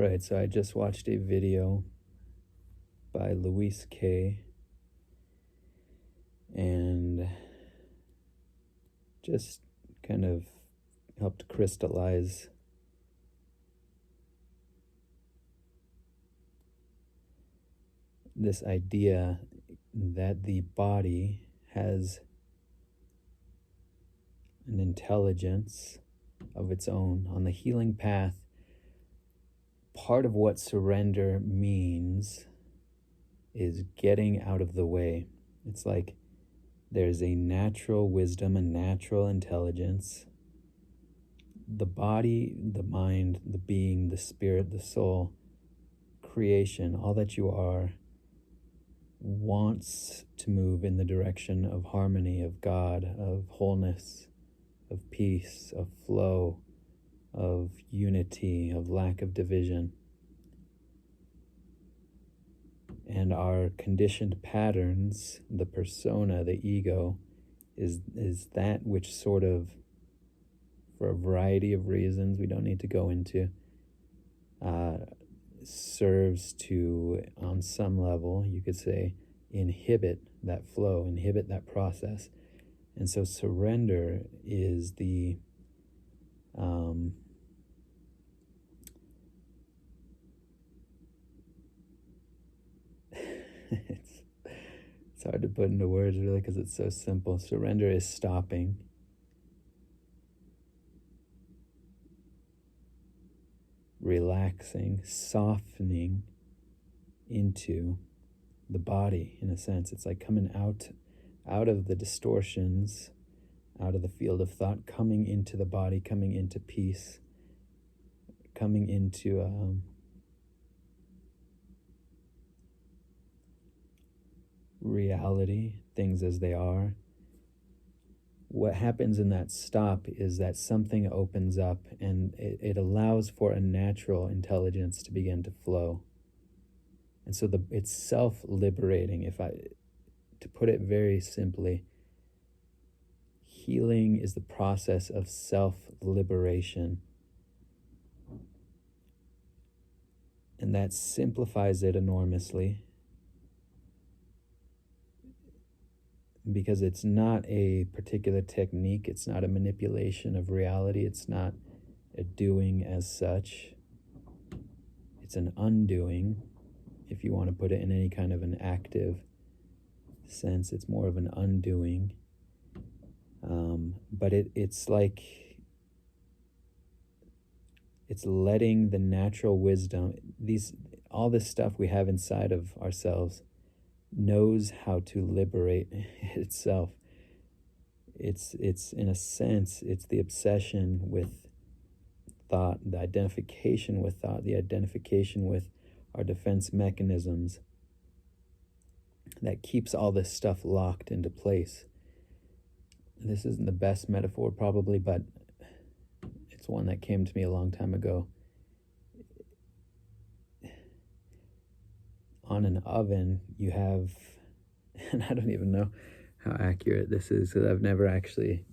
right, so I just watched a video by Louise Kay and just kind of helped crystallize this idea that the body has an intelligence of its own. On the healing path, part of what surrender means is getting out of the way. It's like there's a natural wisdom, a natural intelligence. The body, the mind, the being, the spirit, the soul, creation, all that you are, wants to move in the direction of harmony, of God, of wholeness, of peace, of flow, of unity, of lack of division. And our conditioned patterns, the persona, the ego, is that which sort of, for a variety of reasons we don't need to go into, serves to, on some level, you could say, inhibit that flow, inhibit that process. And so surrender is the it's hard to put into words really because it's so simple. Surrender is stopping, relaxing, softening into the body. In a sense, it's like coming out of the distortions, out of the field of thought, coming into the body, coming into peace, coming into reality, things as they are. What happens in that stop is that something opens up and it allows for a natural intelligence to begin to flow. And so it's self-liberating. To put it very simply, healing is the process of self-liberation. And that simplifies it enormously, because it's not a particular technique, it's not a manipulation of reality, it's not a doing as such, it's an undoing, if you want to put it in any kind of an active sense. It's more of an undoing, but it's like it's letting the natural wisdom, all this stuff we have inside of ourselves, knows how to liberate itself. It's in a sense, it's the obsession with thought, the identification with thought, the identification with our defense mechanisms that keeps all this stuff locked into place. This isn't the best metaphor probably, but it's one that came to me a long time ago. On an oven, you have, and I don't even know how accurate this is because I've never actually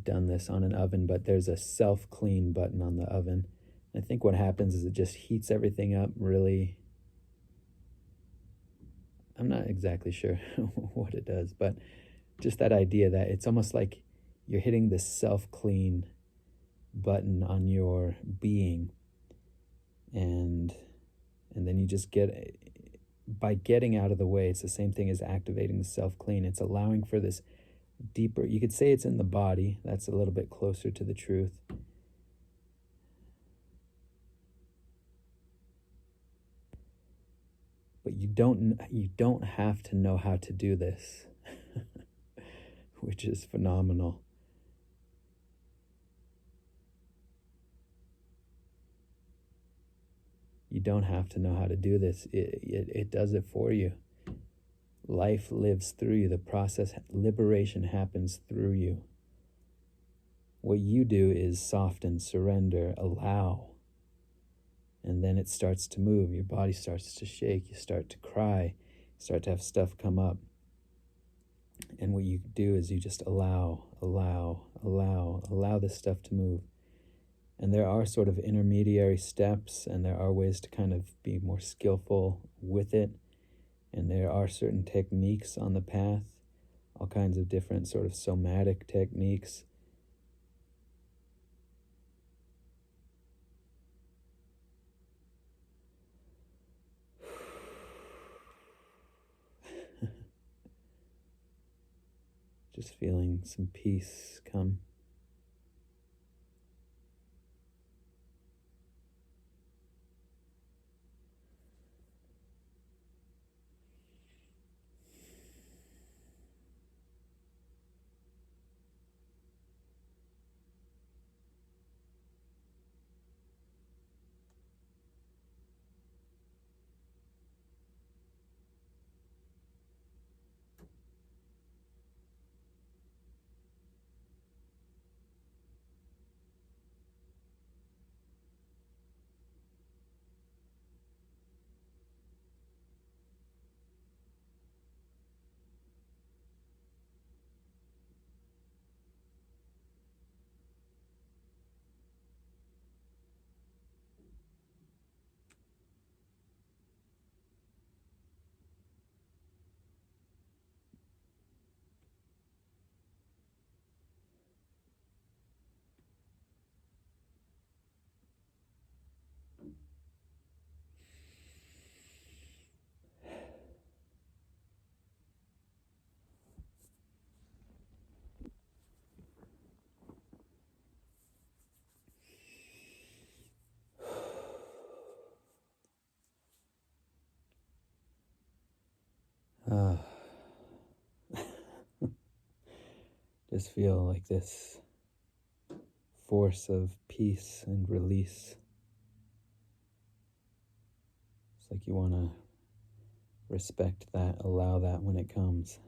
done this on an oven, but there's a self-clean button on the oven. I think what happens is it just heats everything up really. I'm not exactly sure what it does, but just that idea that it's almost like you're hitting this self-clean button on your being, and then you just get, by getting out of the way, it's the same thing as activating the self-clean. It's allowing for this deeper, you could say it's in the body, that's a little bit closer to the truth. But you don't have to know how to do this, which is phenomenal. You don't have to know how to do this. It does it for you. Life lives through you. The process, liberation happens through you. What you do is soften, surrender, allow. And then it starts to move. Your body starts to shake. You start to cry. You start to have stuff come up. And what you do is you just allow this stuff to move. And there are sort of intermediary steps, and there are ways to kind of be more skillful with it. And there are certain techniques on the path, all kinds of different sort of somatic techniques. Just feeling some peace come. Just feel like this force of peace and release. It's like you want to respect that, allow that when it comes.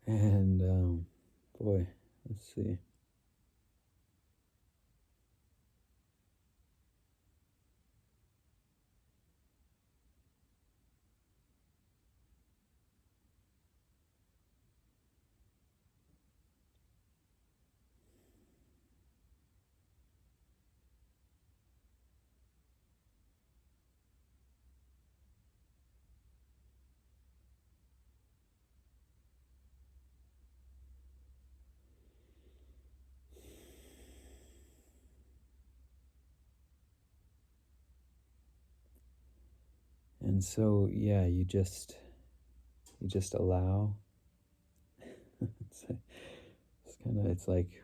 And boy, let's see. And so, yeah, you just allow. It's kind of, it's like,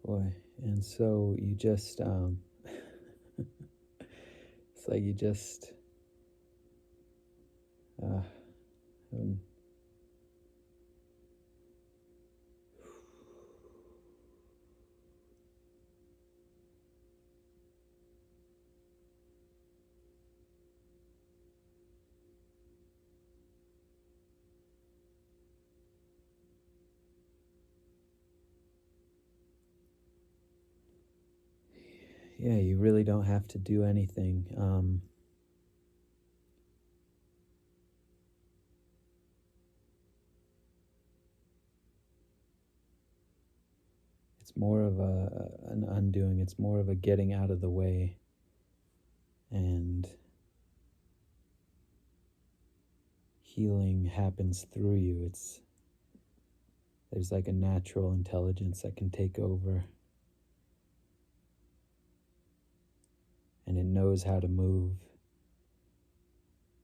Boy, and so you just, it's like you just, uh, um, yeah, you really don't have to do anything. It's more of an undoing. It's more of a getting out of the way, and healing happens through you. There's like a natural intelligence that can take over, and it knows how to move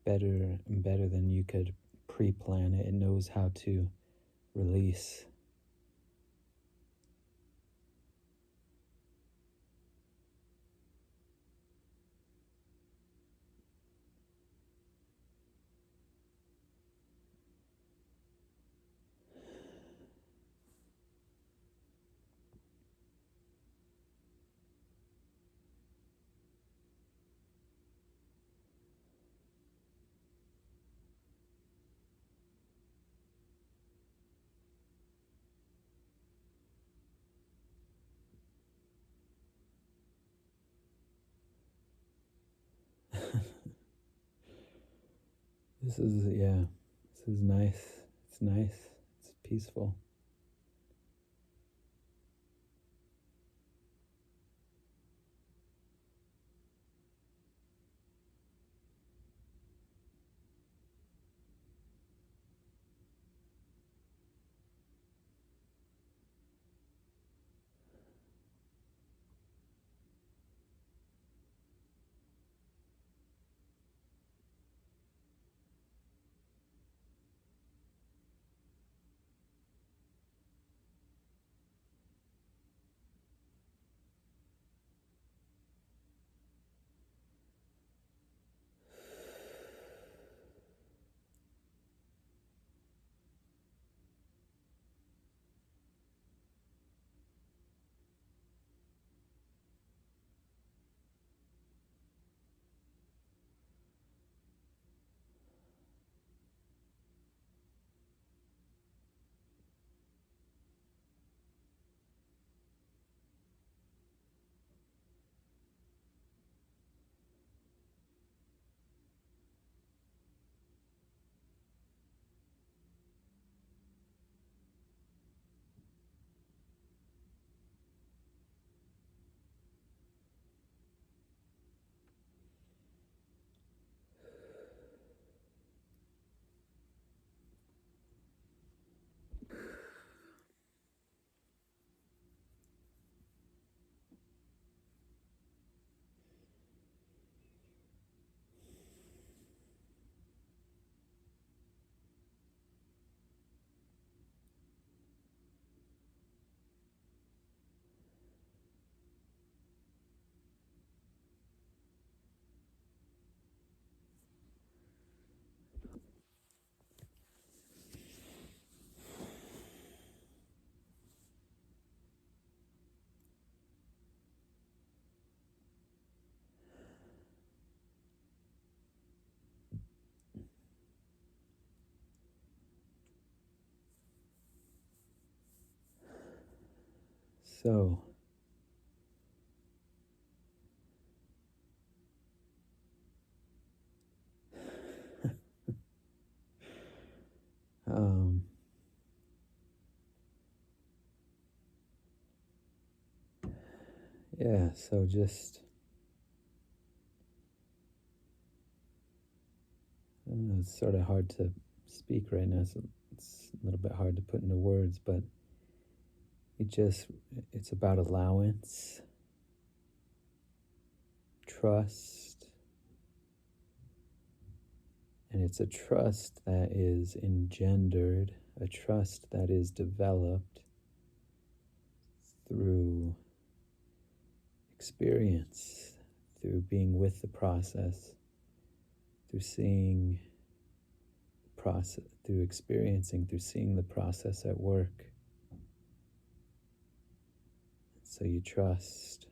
better and better than you could pre-plan it. It knows how to release. This is, yeah, this is nice. It's nice. It's peaceful. So, um, yeah, so just, I don't know, it's sort of hard to speak right now, so it's a little bit hard to put into words, but it just, it's about allowance, trust, and it's a trust that is engendered, a trust that is developed through experience, through being with the process, through seeing the process, through experiencing, through seeing the process at work. So you trust